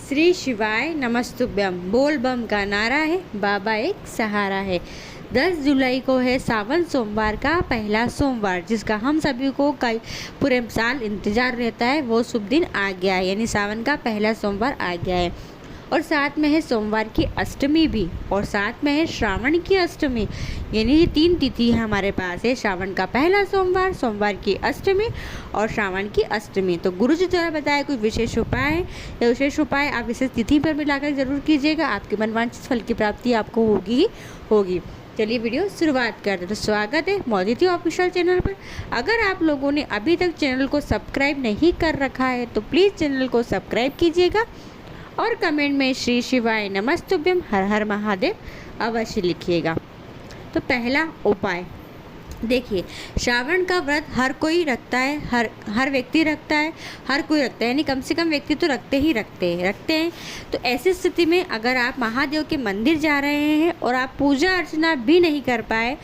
श्री शिवाय नमस्तुभ्यम। बोल बम का नारा है, बाबा एक सहारा है। 10 जुलाई को है सावन सोमवार का पहला सोमवार, जिसका हम सभी को कई पूरे साल इंतजार रहता है। वो शुभ दिन आ गया है, यानी सावन का पहला सोमवार आ गया है। और साथ में है सोमवार की अष्टमी भी, और साथ में है श्रावण की अष्टमी। यानी ये 3 तिथि है हमारे पास है, श्रावण का पहला सोमवार, सोमवार की अष्टमी और श्रावण की अष्टमी। तो गुरु जी द्वारा बताया कोई विशेष उपाय है, या विशेष उपाय आप विशेष तिथि पर मिलाकर जरूर कीजिएगा। आपके मनवांछित फल की प्राप्ति आपको होगी ही होगी। चलिए वीडियो शुरुआत करते हैं। तो स्वागत है मोदिती ऑफिशियल चैनल पर। अगर आप लोगों ने अभी तक चैनल को सब्सक्राइब नहीं कर रखा है तो प्लीज़ चैनल को सब्सक्राइब कीजिएगा और कमेंट में श्री शिवाय नमस्तुभ्यम हर हर महादेव अवश्य लिखिएगा। तो पहला उपाय देखिए, श्रावण का व्रत हर कोई रखता है, हर व्यक्ति रखता है, हर कोई रखता है, यानी कम से कम व्यक्ति तो रखते हैं। तो ऐसी स्थिति में अगर आप महादेव के मंदिर जा रहे हैं और आप पूजा अर्चना भी नहीं कर पाए,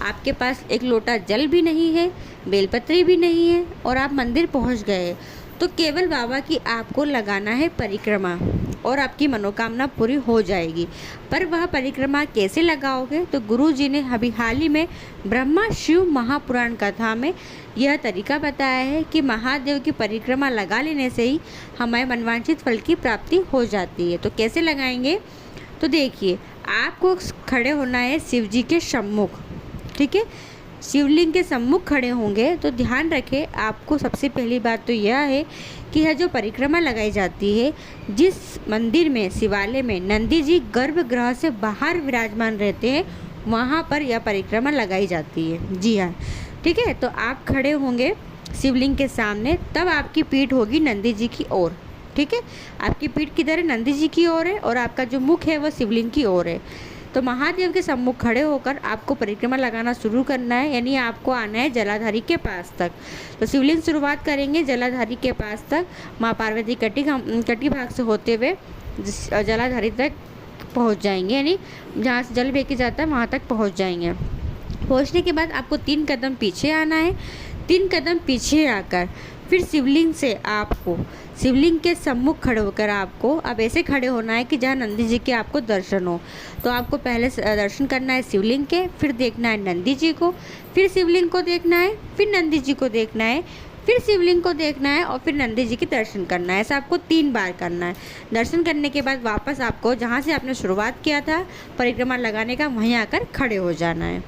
आपके पास एक लोटा जल भी नहीं है, बेलपत्री भी नहीं है और आप मंदिर पहुंच गए, तो केवल बाबा की आपको लगाना है परिक्रमा और आपकी मनोकामना पूरी हो जाएगी। पर वह परिक्रमा कैसे लगाओगे, तो गुरु जी ने अभी हाल ही में ब्रह्मा शिव महापुराण कथा में यह तरीका बताया है कि महादेव की परिक्रमा लगा लेने से ही हमारे मनवांछित फल की प्राप्ति हो जाती है। तो कैसे लगाएंगे, तो देखिए, आपको खड़े होना है शिव जी के सम्मुख। ठीक है, शिवलिंग के सम्मुख खड़े होंगे तो ध्यान रखें, आपको सबसे पहली बात तो यह है कि यह जो परिक्रमा लगाई जाती है, जिस मंदिर में शिवालय में नंदी जी गर्भगृह से बाहर विराजमान रहते हैं, वहाँ पर यह परिक्रमा लगाई जाती है। जी हाँ, ठीक है। तो आप खड़े होंगे शिवलिंग के सामने, तब आपकी पीठ होगी नंदी जी की ओर। ठीक है, आपकी पीठ किधर है, नंदी जी की ओर है, और आपका जो मुख है वह शिवलिंग की ओर है। तो महादेव के सम्मुख खड़े होकर आपको परिक्रमा लगाना शुरू करना है, यानी आपको आना है जलाधारी के पास तक। तो शिवलिंग शुरुआत करेंगे जलाधारी के पास तक, माँ पार्वती कटी भाग से होते हुए जलाधारी तक पहुंच जाएंगे, यानी जहाँ से जल बेके जाता है वहाँ तक पहुंच जाएंगे। पहुँचने के बाद आपको 3 कदम पीछे आना है। 3 कदम पीछे आकर फिर शिवलिंग से आपको शिवलिंग के सम्मुख खड़े होकर आपको अब ऐसे खड़े होना है कि जहाँ नंदी जी के आपको दर्शन हो। तो आपको पहले दर्शन करना है शिवलिंग के, फिर देखना है नंदी जी को, फिर शिवलिंग को देखना है, फिर नंदी जी को देखना है, फिर शिवलिंग को देखना है और फिर नंदी जी के दर्शन करना है। ऐसा आपको 3 बार करना है। दर्शन करने के बाद वापस आपको जहाँ से आपने शुरुआत किया था परिक्रमा लगाने का, वहीं आकर खड़े हो जाना है।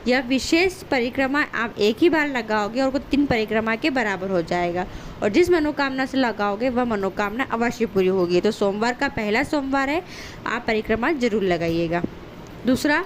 यह विशेष परिक्रमा आप एक ही बार लगाओगे और वो 3 परिक्रमा के बराबर हो जाएगा, और जिस मनोकामना से लगाओगे वह मनोकामना अवश्य पूरी होगी। तो सोमवार का पहला सोमवार है, आप परिक्रमा जरूर लगाइएगा। दूसरा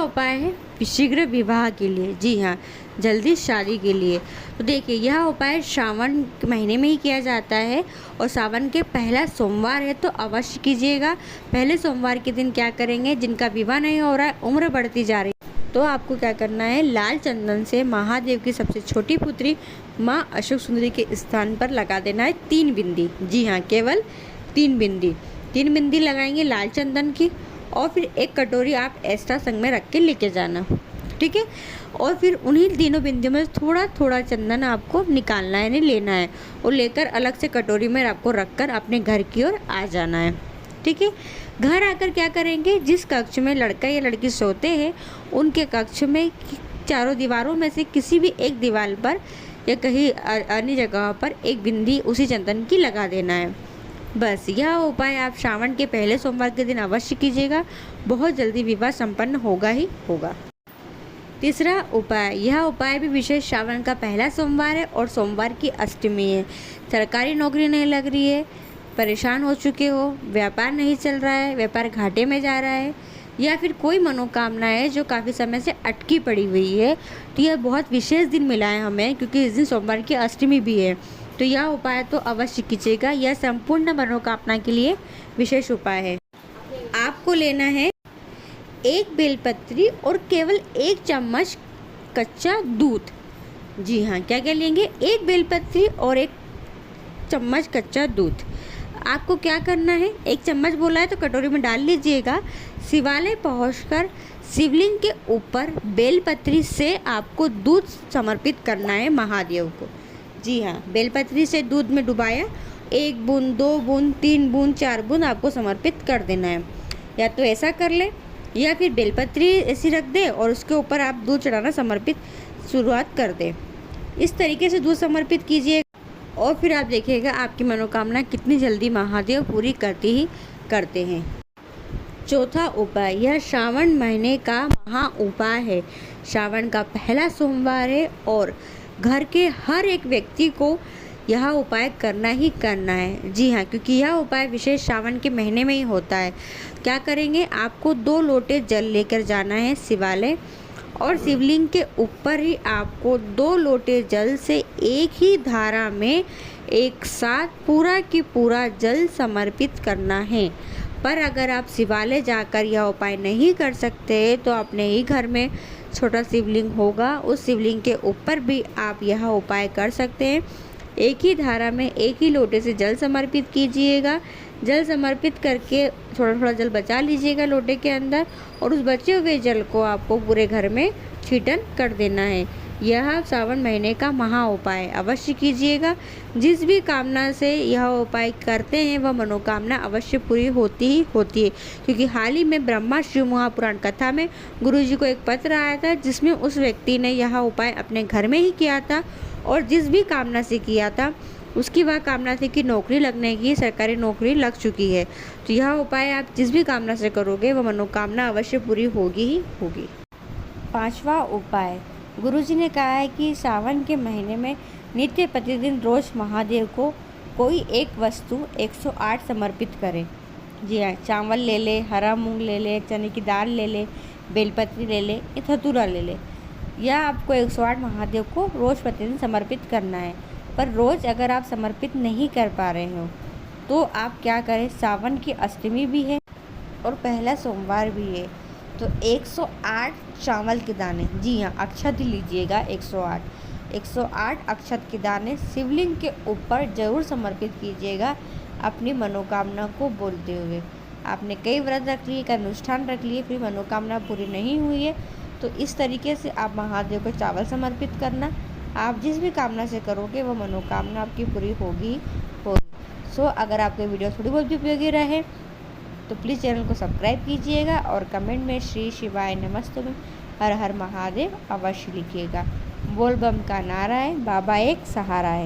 उपाय है शीघ्र विवाह के लिए। जी हाँ, जल्दी शादी के लिए। तो देखिए, यह उपाय श्रावण महीने में ही किया जाता है और सावन के पहला सोमवार है, तो अवश्य कीजिएगा। पहले सोमवार के दिन क्या करेंगे, जिनका विवाह नहीं हो रहा है, उम्र बढ़ती जा रही है, तो आपको क्या करना है, लाल चंदन से महादेव की सबसे छोटी पुत्री माँ अशोक सुंदरी के स्थान पर लगा देना है 3 बिंदी। जी हाँ, केवल 3 बिंदी लगाएंगे लाल चंदन की, और फिर 1 कटोरी आप एक्स्ट्रा संग में रख के लेके जाना। ठीक है, और फिर उन्हीं तीनों बिंदियों में थोड़ा थोड़ा चंदन आपको निकालना है, यानी लेना है, और लेकर अलग से कटोरी में आपको रखकर अपने घर की ओर आ जाना है। ठीक है, घर आकर क्या करेंगे, जिस कक्ष में लड़का या लड़की सोते हैं उनके कक्ष में चारों दीवारों में से किसी भी एक दीवार पर या कहीं अन्य जगह पर 1 बिंदी उसी चंदन की लगा देना है। बस यह उपाय आप श्रावण के पहले सोमवार के दिन अवश्य कीजिएगा, बहुत जल्दी विवाह संपन्न होगा ही होगा। तीसरा उपाय, यह उपाय भी विशेष श्रावण का पहला सोमवार है और सोमवार की अष्टमी है। सरकारी नौकरी नहीं लग रही है, परेशान हो चुके हो, व्यापार नहीं चल रहा है, व्यापार घाटे में जा रहा है, या फिर कोई मनोकामना है जो काफ़ी समय से अटकी पड़ी हुई है, तो यह बहुत विशेष दिन मिला है हमें, क्योंकि इस दिन सोमवार की अष्टमी भी है। तो यह उपाय तो अवश्य कीजिएगा, यह संपूर्ण मनोकामना के लिए विशेष उपाय है। आपको लेना है 1 बेलपत्री और केवल 1 चम्मच कच्चा दूध। जी हाँ, क्या क्या लेंगे, 1 बेलपत्री और 1 चम्मच कच्चा दूध। आपको क्या करना है, 1 चम्मच बोला है तो कटोरी में डाल लीजिएगा। शिवालय पहुंचकर शिवलिंग के ऊपर बेलपत्री से आपको दूध समर्पित करना है महादेव को। जी हाँ, बेलपत्री से दूध में डुबाया 1 बूंद, 2 बूंद, 3 बूंद, 4 बूंद आपको समर्पित कर देना है। या तो ऐसा कर ले या फिर बेलपत्री ऐसी रख दे और उसके ऊपर आप दूध चढ़ाना समर्पित शुरुआत कर दें। इस तरीके से दूध समर्पित कीजिए और फिर आप देखिएगा आपकी मनोकामना कितनी जल्दी महादेव पूरी करते हैं। चौथा उपाय, यह श्रावण महीने का महा उपाय है। श्रावण का पहला सोमवार है और घर के हर एक व्यक्ति को यह उपाय करना ही करना है। जी हाँ, क्योंकि यह उपाय विशेष श्रावण के महीने में ही होता है। क्या करेंगे, आपको 2 लोटे जल लेकर जाना है शिवालय और शिवलिंग के ऊपर ही आपको 2 लोटे जल से एक ही धारा में एक साथ पूरा की पूरा जल समर्पित करना है। पर अगर आप शिवालय जाकर यह उपाय नहीं कर सकते तो अपने ही घर में छोटा शिवलिंग होगा, उस शिवलिंग के ऊपर भी आप यह उपाय कर सकते हैं। एक ही धारा में एक ही लोटे से जल समर्पित कीजिएगा। जल समर्पित करके थोड़ा थोड़ा जल बचा लीजिएगा लोटे के अंदर और उस बचे हुए जल को आपको पूरे घर में छीटन कर देना है। यह श्रावण महीने का महा उपाय अवश्य कीजिएगा। जिस भी कामना से यह उपाय करते हैं वह मनोकामना अवश्य पूरी होती ही होती है। क्योंकि हाल ही में ब्रह्मा शिव महापुराण कथा में गुरुजी को एक पत्र आया था जिसमें उस व्यक्ति ने यह उपाय अपने घर में ही किया था और जिस भी कामना से किया था उसकी वह कामना थी कि नौकरी लगने की, सरकारी नौकरी लग चुकी है। तो यह उपाय आप जिस भी कामना से करोगे वह मनोकामना अवश्य पूरी होगी ही होगी। 5वां उपाय, गुरुजी ने कहा है कि सावन के महीने में नित्य प्रतिदिन रोज महादेव को कोई एक वस्तु 108 समर्पित करें। जी हाँ, चावल ले ले, हरा मूंग ले ले, चने की दाल ले ले, बेलपत्री ले ले या धतूरा ले ले। यह आपको 108 महादेव को रोज़ प्रतिदिन समर्पित करना है। पर रोज़ अगर आप समर्पित नहीं कर पा रहे हो तो आप क्या करें, सावन की अष्टमी भी है और पहला सोमवार भी है तो 108 चावल के दाने, जी हाँ अक्षत लीजिएगा, 108 अक्षत के दाने शिवलिंग के ऊपर जरूर समर्पित कीजिएगा अपनी मनोकामना को बोलते हुए। आपने कई व्रत रख लिए, कई अनुष्ठान रख लिए, फिर मनोकामना पूरी नहीं हुई है तो इस तरीके से आप महादेव को चावल समर्पित करना। आप जिस भी कामना से करोगे वो मनोकामना आपकी पूरी होगी। सो अगर आपको वीडियो थोड़ी बहुत भी उपयोगी रहे तो प्लीज़ चैनल को सब्सक्राइब कीजिएगा और कमेंट में श्री शिवाय नमस्तुभ्यं में हर हर महादेव अवश्य लिखिएगा। बोल बम का नारा है, बाबा एक सहारा है।